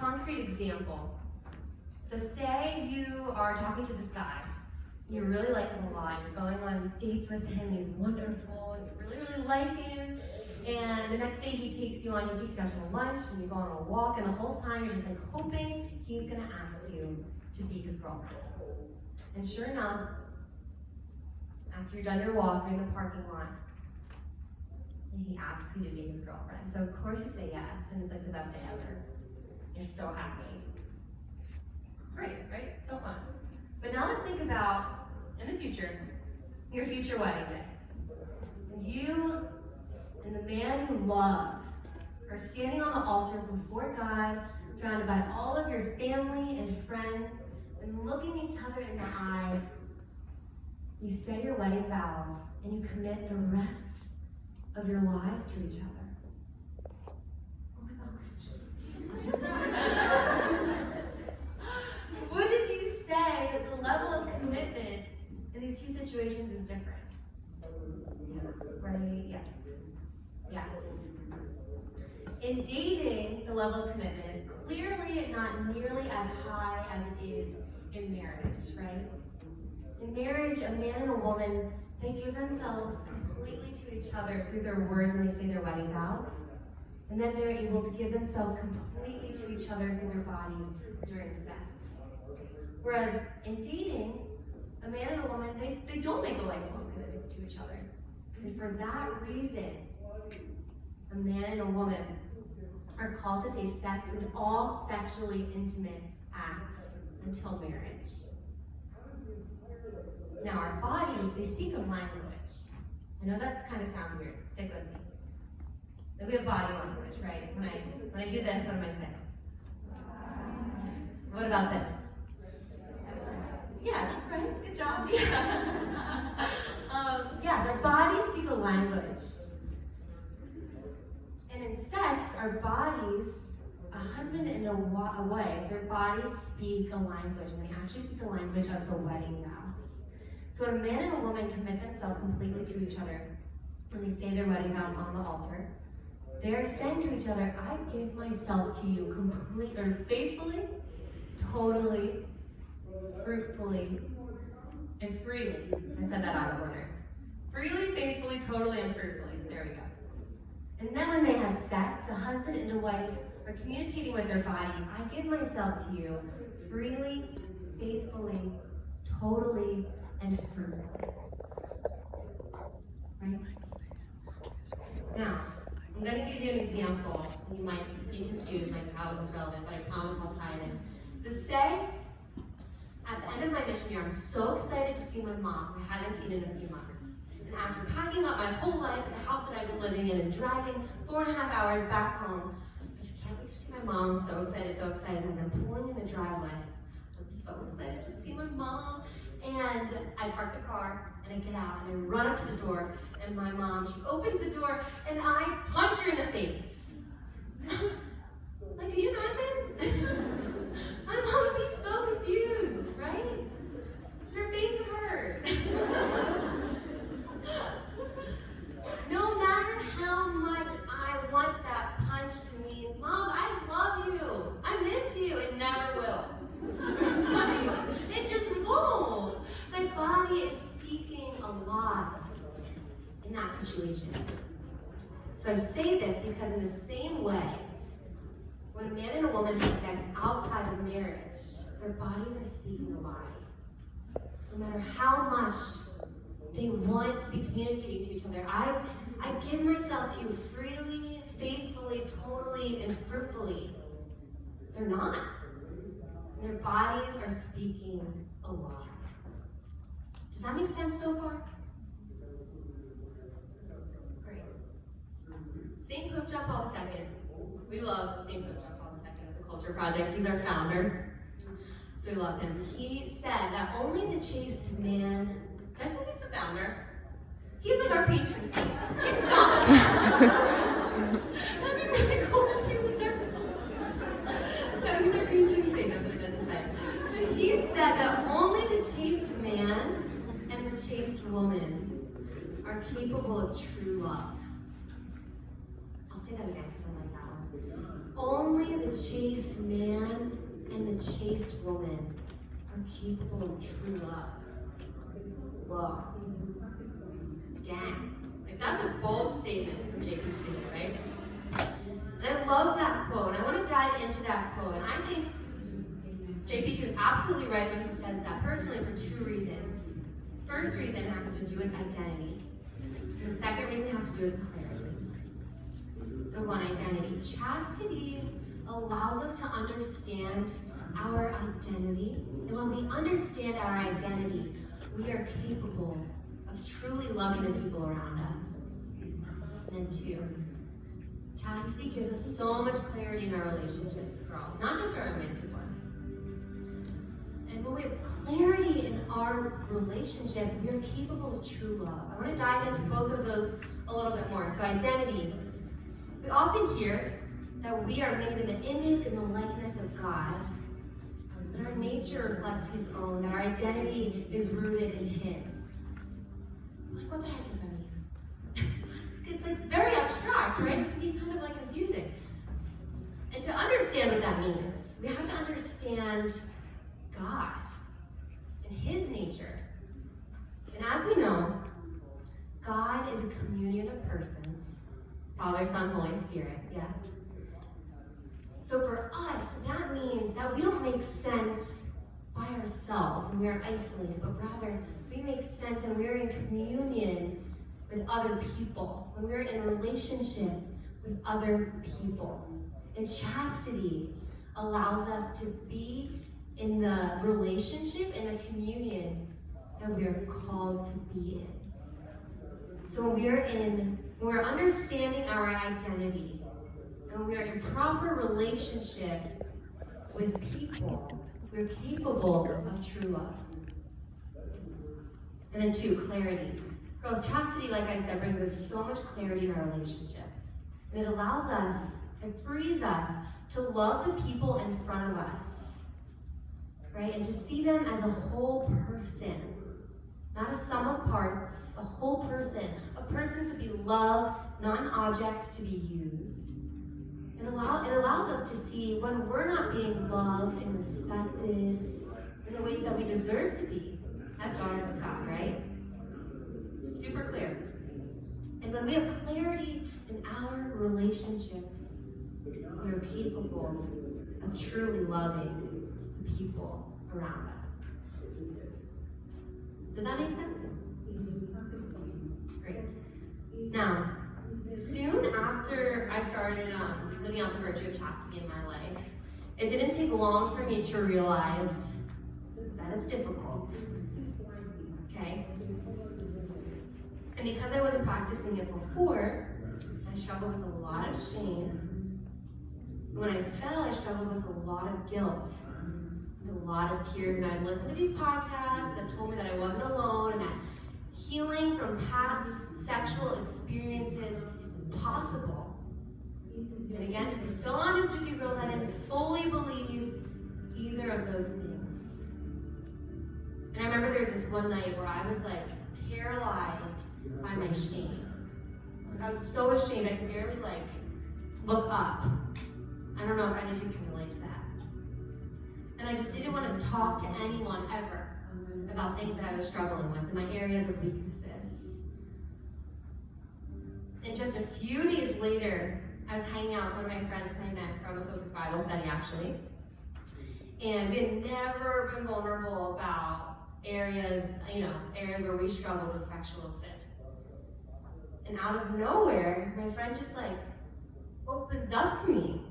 concrete example. So say you are talking to this guy, you really like him a lot, you're going on dates with him, he's wonderful, and you really, really like him, and the next day he takes you out to a lunch, and you go on a walk, and the whole time you're just like hoping he's gonna ask you to be his girlfriend. And sure enough, after you're done your walk, you're in the parking lot, and he asks you to be his girlfriend. So of course you say yes, and it's like the best day ever. You're so happy. Great, right? So fun. But now let's think about, in the future, your future wedding day. And you and the man you love are standing on the altar before God, surrounded by all of your family and friends, and looking each other in the eye. You say your wedding vows, and you commit the rest of your lives to each other. Oh my gosh. Wouldn't you say that the level of commitment in these two situations is different? Right? Yes. Yes. In dating, the level of commitment is clearly not nearly as high as it is in marriage, right? In marriage, a man and a woman, they give themselves completely to each other through their words when they say their wedding vows. And then they're able to give themselves completely to each other through their bodies during sex. Whereas in dating, a man and a woman, they don't make a lifelong commitment to each other. And for that reason, a man and a woman are called to say sex and all sexually intimate acts until marriage. Now our bodies, they speak a language. I know that kind of sounds weird. Stick with me. That we have body language, right? When I do this, what am I saying? What about this? Yeah, that's right. Good job. Yeah. Yes, our bodies speak a language. And in sex, our bodies, a husband and a wife, their bodies speak a language, and they actually speak the language of the wedding vows. So when a man and a woman commit themselves completely to each other, when they say their wedding vows on the altar, they are saying to each other, I give myself to you completely, or faithfully, totally, fruitfully, and freely. I said that out of order. Freely, faithfully, totally, and fruitfully. There we go. And then when they have sex, a husband and a wife are communicating with their bodies, I give myself to you freely, faithfully, totally, and fruitfully. Right? Now, I'm going to give you an example. You might be confused, like, how is this relevant? But I promise I'll tie it in. So say, at the end of my mission year, I'm so excited to see my mom, who I haven't seen in a few months. And after packing up my whole life at the house that I've been living in and driving 4.5 hours back home, I just can't wait to see my mom. I'm so excited, so excited. As I'm pulling in the driveway, I'm so excited to see my mom. And I park the car, and I get out, and I run up to the door, and my mom, she opens the door, and I punch her in the face. Like, can you imagine? My mom would be so confused, right? Her face would hurt. No matter how much I want that punch to mean, Mom, I love you. I missed you. It never will. It just won't. My body is speaking a lot in that situation. So I say this because in the same way, when a man and a woman have sex outside of marriage, their bodies are speaking a lie. No matter how much they want to be communicating to each other, I give myself to you freely, faithfully, totally, and fruitfully. They're not. Their bodies are speaking a lie. Does that make sense so far? Great. St. Pope John Paul II. We love St. Pope John Paul II at the Culture Project. He's our founder. So we love him. He said that only the chaste man, I said he's the founder. He's like our patron saint. He's not. That'd be really cool if he was our No, he's our patron saint, that's what I meant to say. But he said that only the chaste man and the chaste woman are capable of true love. I'll say that again because I like that one. Only the chaste man righteous woman are capable of true love. Whoa. Dang. Like, that's a bold statement from J.P. Tudor, right? And I love that quote, and I want to dive into that quote. And I think J.P. Tudor is absolutely right when he says that, personally, for two reasons. First reason has to do with identity. And the second reason has to do with clarity. So one, identity. Chastity allows us to understand our identity. And when we understand our identity, we are capable of truly loving the people around us. And then two, chastity gives us so much clarity in our relationships, girls, not just our romantic ones. And when we have clarity in our relationships, we are capable of true love. I want to dive into both of those a little bit more. So identity. We often hear that we are made in the image and the likeness of God, that our nature reflects His own, that our identity is rooted in Him. Like, what the heck does that mean? It's very abstract, right? It can be kind of like confusing. And to understand what that means, we have to understand God and His nature. And as we know, God is a communion of persons, Father, Son, Holy Spirit, yeah? So for us, that means that we don't make sense by ourselves and we are isolated, but rather we make sense and we're in communion with other people, when we're in a relationship with other people. And chastity allows us to be in the relationship and the communion that we are called to be in. So when we're understanding our identity, and we are in proper relationship with people, we're capable of true love. And then two, clarity. Girls, chastity, like I said, brings us so much clarity in our relationships. And it allows us, it frees us to love the people in front of us, right? And to see them as a whole person, not a sum of parts, a whole person, a person to be loved, not an object to be used. It allows us to see when we're not being loved and respected in the ways that we deserve to be as daughters of God, right? It's super clear. And when we have clarity in our relationships, we are capable of truly loving the people around us. Does that make sense? Great. Now, soon after I started living out the virtue of chastity in my life, it didn't take long for me to realize that it's difficult. Okay? And because I wasn't practicing it before, I struggled with a lot of shame. When I fell, I struggled with a lot of guilt, with a lot of tears. And I'd listened to these podcasts that told me that I wasn't alone and that healing from past sexual experiences is possible. And again, to be so honest with you girls, I didn't fully believe either of those things. And I remember there was this one night where I was like paralyzed by my shame. I was so ashamed I could barely like look up. I don't know if any of you can relate to that. And I just didn't want to talk to anyone ever about things that I was struggling with and my areas of weaknesses. And just a few days later, I was hanging out with one of my friends who I met from a Focus Bible study, actually. And we had never been vulnerable about areas where we struggled with sexual sin. And out of nowhere, my friend just like opens up to me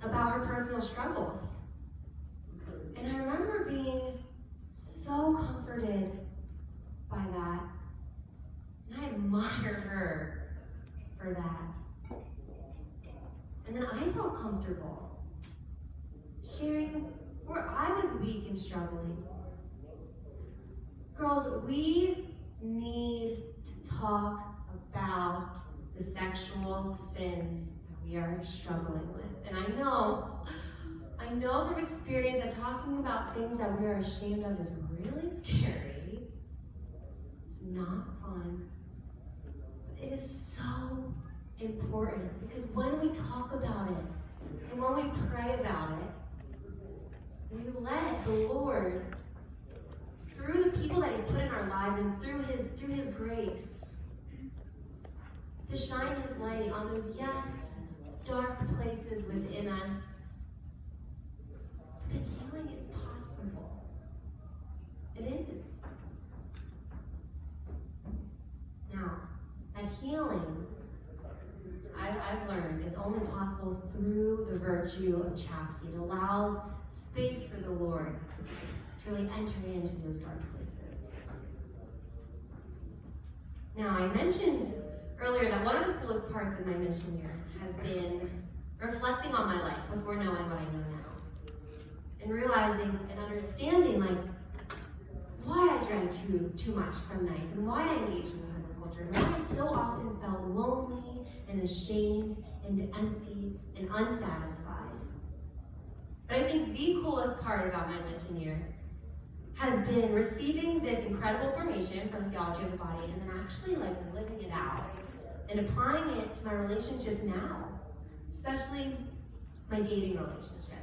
about her personal struggles. And I remember being so comforted by that. And I admire her for that. And then I felt comfortable sharing where I was weak and struggling. Girls, we need to talk about the sexual sins that we are struggling with. And I know from experience that talking about things that we're ashamed of is really scary. It's not fun. But it is so important because when we talk about it and when we pray about it, the Lord, through the people that He's put in our lives and through His grace, to shine His light on those, yes, dark places within us. But healing is possible. It is. Now, that healing, I've learned, is only possible through the virtue of chastity. It allows space for the Lord to really enter into those dark places. Now, I mentioned earlier that one of the coolest parts of my mission here has been reflecting on my life before knowing what I know now. And realizing and understanding, like, why I drank too much some nights, and why I engaged in the culture, and why I so often felt lonely and ashamed and empty and unsatisfied. But I think the coolest part about my mission year has been receiving this incredible formation from the theology of the body, and then actually like living it out and applying it to my relationships now, especially my dating relationship.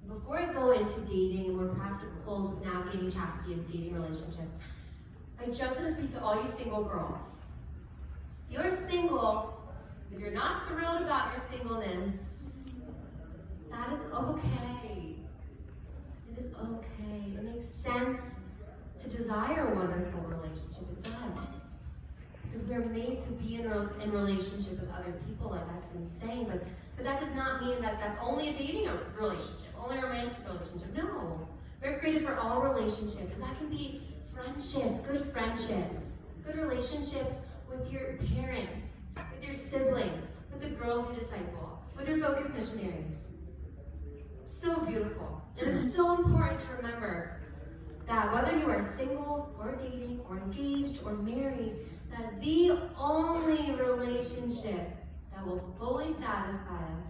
Before I go into dating and more practicals with navigating chastity and dating relationships, I just want to speak to all you single girls. You're single, if you're not thrilled about your singleness, that is okay. It is okay. It makes sense to desire a wonderful relationship. It does. Because we're made to be in relationship with other people, like I've been saying, but that does not mean that that's only a dating relationship, only a romantic relationship. No. We're created for all relationships, and that can be friendships, good relationships with your parents, with your siblings, with the girls you disciple, with your focus missionaries. So beautiful. And it's so important to remember that whether you are single or dating or engaged or married, that the only relationship that will fully satisfy us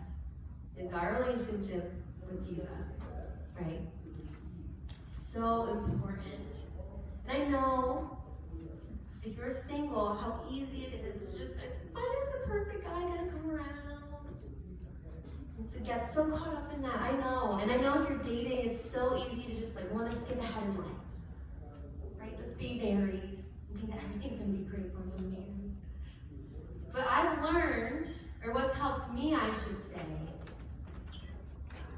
is our relationship with Jesus, right? So important. And I know if you're single, how easy it is to just like, when is the perfect guy gonna come around? And to get so caught up in that. I know. And I know if you're dating, it's so easy to just like want to skip ahead in life. Right? Just be married and think that everything's gonna be great once I'm married. But I've learned, or what's helped me, I should say,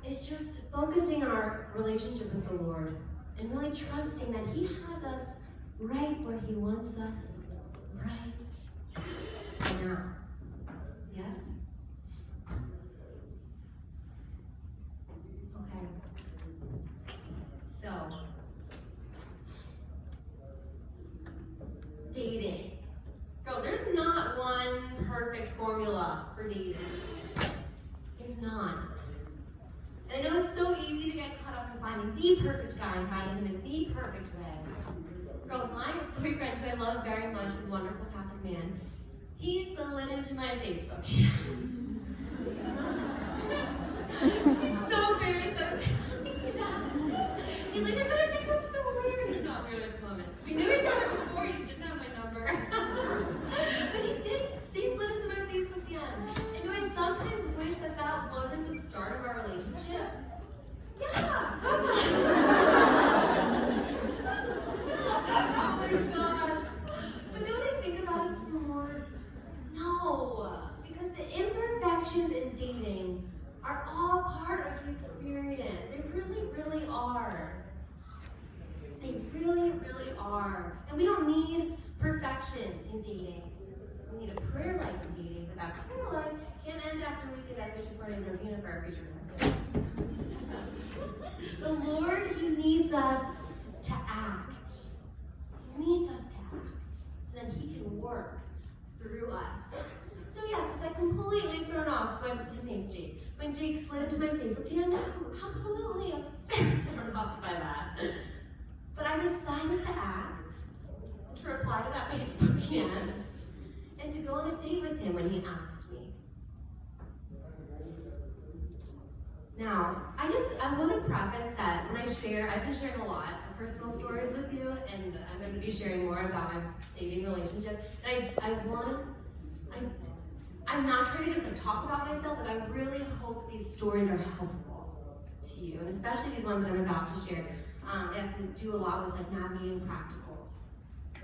is just focusing on our relationship with the Lord and really trusting that He has us right where He wants us right now. Yes? Okay. So, dating. Girls, there's not one perfect formula for dating. There's not. And I know it's so easy to get caught up in finding the perfect guy and finding him in the perfect way. Girls, my boyfriend, who I love very much, is a wonderful Catholic man. He slid into my Facebook DM. He's so embarrassed that I'm telling you that. He's like, I'm gonna think I'm so weird. He's not weird at the moment. We knew each other before, he just didn't have my number. But he slid into my Facebook DM. And do I sometimes wish that wasn't the start of our relationship? Yeah, sometimes. Oh my gosh. But then when I think about it some more, no. Because the imperfections in dating are all part of the experience. They really, really are. They really, really are. And we don't need perfection in dating. We need a prayer life in dating, but that prayer life can't end after we say that vision party in Novena for our future husband. The Lord, He needs us to act. He needs us to act so that He can work through us. So yes, was I completely thrown off when his name's Jake? When Jake slid into my Facebook DM, absolutely, I was very thrown off by that. But I decided to act, to reply to that Facebook DM, and to go on a date with him when he asked me. Now, I want to preface that when I share, I've been sharing a lot of personal stories with you, and I'm going to be sharing more about my dating relationship. And I'm not trying to just like talk about myself, but I really hope these stories are helpful. to you, and especially these ones that I'm about to share. They have to do a lot with like navigating practicals,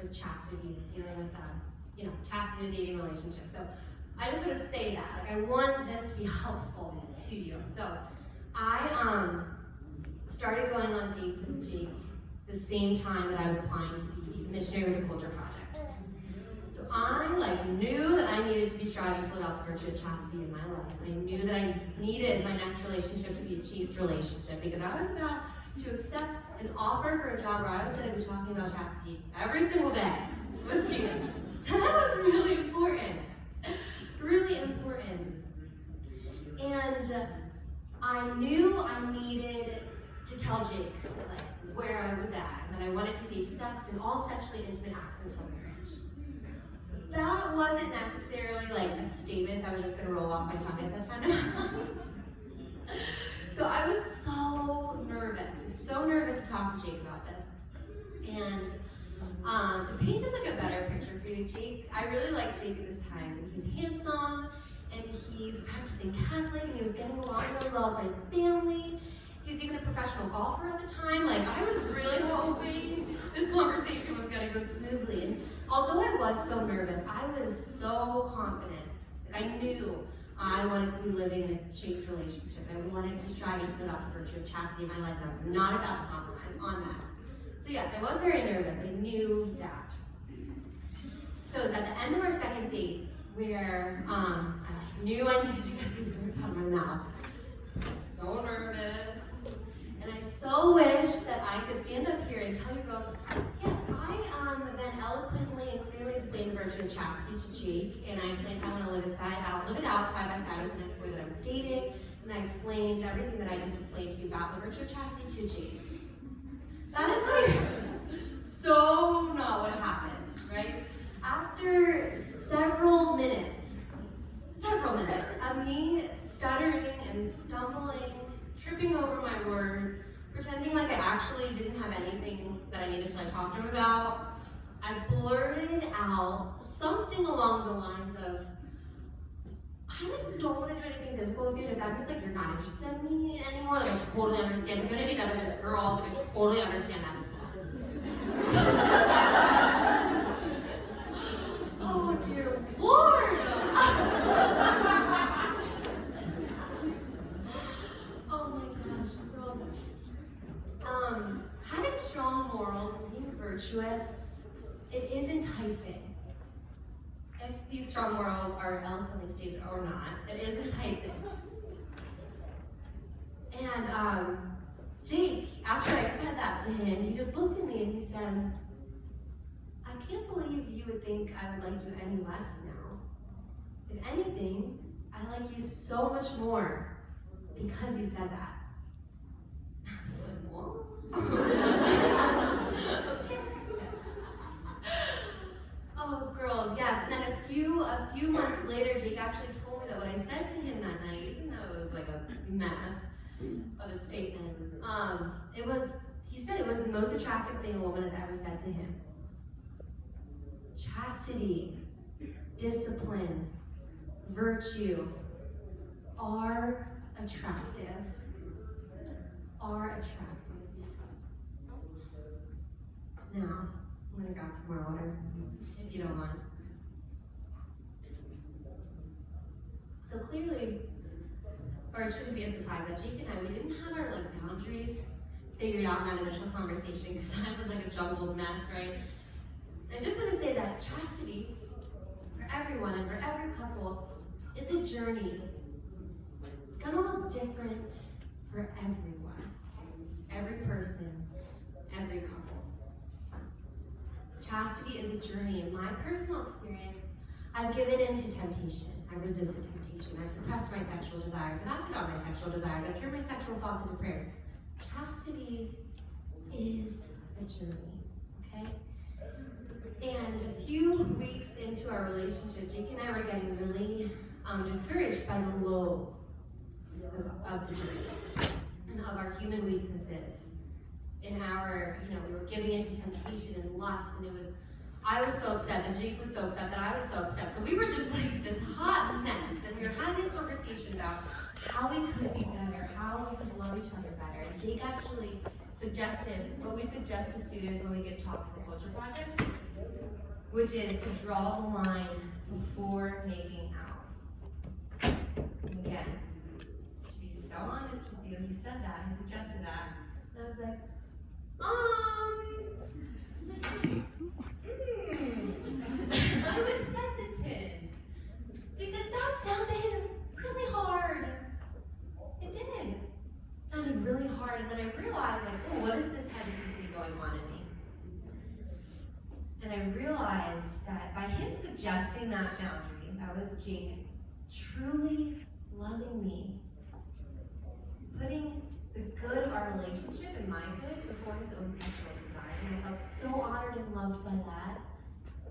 with chastity, dealing with chastity in a dating relationship. So I just want to say that, like, I want this to be helpful to you. So I started going on dates with Jake the same time that I was applying to be the missionary with the Culture Project. So I knew that I needed to be striving to live out the virtue of chastity in my life. I knew that I needed my next relationship to be a chaste relationship, because I was about to accept an offer for a job where I was going to be talking about chastity every single day with students. So that was really important. Really important. And I knew I needed to tell Jake where I was at, and that I wanted to save sex and all sexually intimate acts until marriage. That wasn't necessarily a statement that was just going to roll off my tongue at that time. So I was so nervous to talk to Jake about this. And to paint just a better picture for you, Jake, I really liked Jake at this time. He's handsome, and he's practicing Catholic, and he was getting along really well with my family. He was even a professional golfer at the time. I was really hoping this conversation was going to go smoothly. And although I was so nervous, I was so confident. I knew I wanted to be living in a chaste relationship. I wanted to be striving to live out the virtue of chastity in my life, and I was not about to compromise on that. So yes, I was very nervous, but I knew that. So it was at the end of our second date where I knew I needed to get these words out of my mouth. I was so nervous. And I so wish that I could stand up here and tell you girls, yes, I then eloquently and clearly explained the virtue of chastity to Jake, and I explained how I want to live it out side by side with the next boy that I was dating, and I explained everything that I just explained to you about the virtue of chastity to Jake. That is so not what happened, right? After several minutes of me stuttering and stumbling, tripping over my words, pretending like I actually didn't have anything that I needed to talk to him about, I blurted out something along the lines of, I don't want to do anything physical with you, and if that means you're not interested in me anymore, I totally understand. If you're gonna do that with girls, I totally understand that as well. Oh dear Lord! Having strong morals and being virtuous, it is enticing. If these strong morals are eloquently stated or not, it is enticing. And Jake, after I said that to him, he just looked at me and he said, I can't believe you would think I would like you any less now. If anything, I like you so much more because you said that. I was like, what? Oh, girls, yes. And then a few months later, Jake actually told me that what I said to him that night, even though it was a mess of a statement, he said it was the most attractive thing a woman has ever said to him. Chastity, discipline, virtue are attractive. Now, I'm gonna grab some more water, if you don't mind. So clearly, or it shouldn't be a surprise that Jake and I, we didn't have our boundaries figured out in that initial conversation, because that was a jumbled mess, right? And I just want to say that chastity, for everyone and for every couple, it's a journey. It's gonna look different for everyone, every person, every couple. Chastity is a journey. In my personal experience, I've given in to temptation. I've resisted temptation. I've suppressed my sexual desires. I've acted on my sexual desires. I've turned my sexual thoughts into prayers. Chastity is a journey, okay? And a few weeks into our relationship, Jake and I were getting really discouraged by the lows of the journey and of our human weaknesses. In our, we were giving into temptation and lust, and I was so upset, and Jake was so upset that I was so upset. So we were just this hot mess, and we were having a conversation about how we could be better, how we could love each other actually suggested what we suggest to students when we get taught to the culture project, which is to draw the line before making out. And again, to be so honest with you, he said that, he suggested that, and I was like, I was hesitant, because that sounded really hard. It did. It sounded really hard, and then I realized, like, oh, what is this hesitancy going on in me? And I realized that by him suggesting that boundary, that was Jake truly loving me, putting the good of our relationship and my good before his own sexual desires. And I felt so honored and loved by that.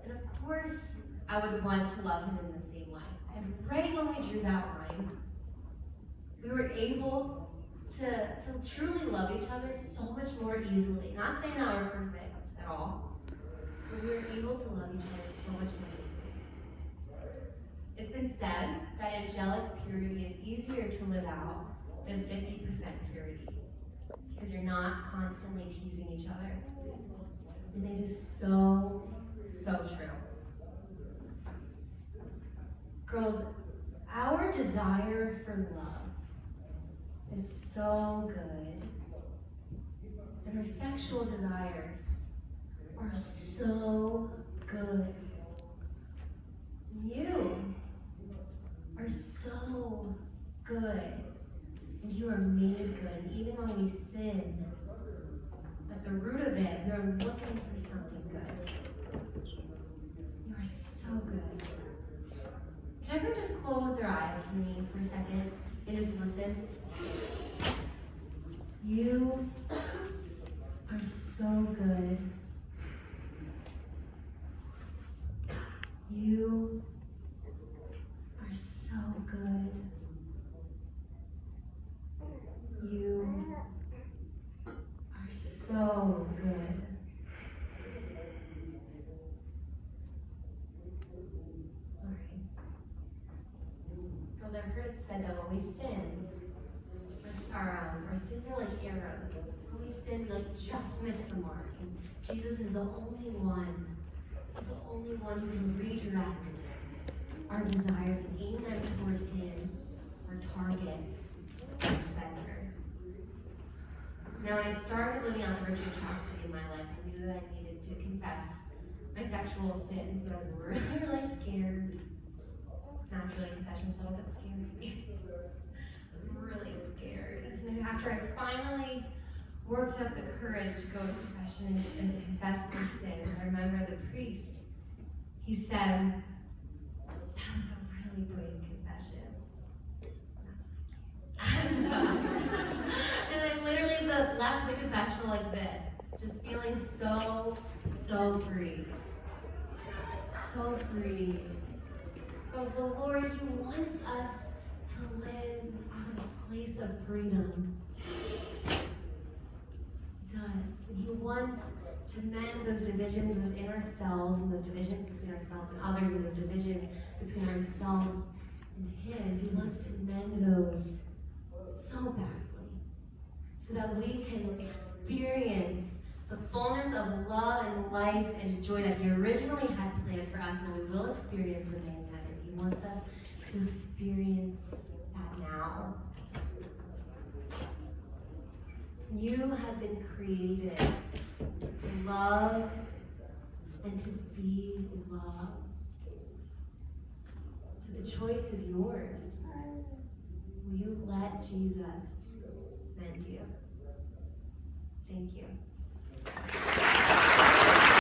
And of course, I would want to love him in the same way. And right when we drew that line, we were able to truly love each other so much more easily. Not saying that we're perfect at all, but we were able to love each other so much more easily. It's been said that angelic purity is easier to live out than 50% purity, because you're not constantly teasing each other. And it is so, so true. Girls, our desire for love is so good, and our sexual desires are so good. You are so good, and you are made good. Even when we sin, at the root of it, we are looking for something good. You are so good. Can everyone just close their eyes for me for a second and just listen? You are so good. You are so good. You are so good. All right. Because I've heard it said that when we sin, our sins are like arrows. When we sin, we just miss the mark. And Jesus is the only one who can redirect our desires and aim them toward him, our target, our center. Now, when I started living out the virtue of chastity in my life, I knew that I needed to confess my sexual sins, but I was really, really scared. Naturally, confession's a little bit scary for me. I was really scared. And then after I finally worked up the courage to go to confession and to confess my sin, I remember the priest, he said, that was a really brave confession. And I literally left the confessional like this, just feeling so, so free. So free. Because the Lord, he wants us to live out of a place of freedom. He does. And he wants to mend those divisions within ourselves, and those divisions between ourselves and others, and those divisions between ourselves and him. He wants to mend those so badly, so that we can experience the fullness of love and life and joy that he originally had planned for us, and that we will experience with him. He wants us to experience that now. You have been created to love and to be loved. So the choice is yours. Will you let Jesus mend you? Thank you.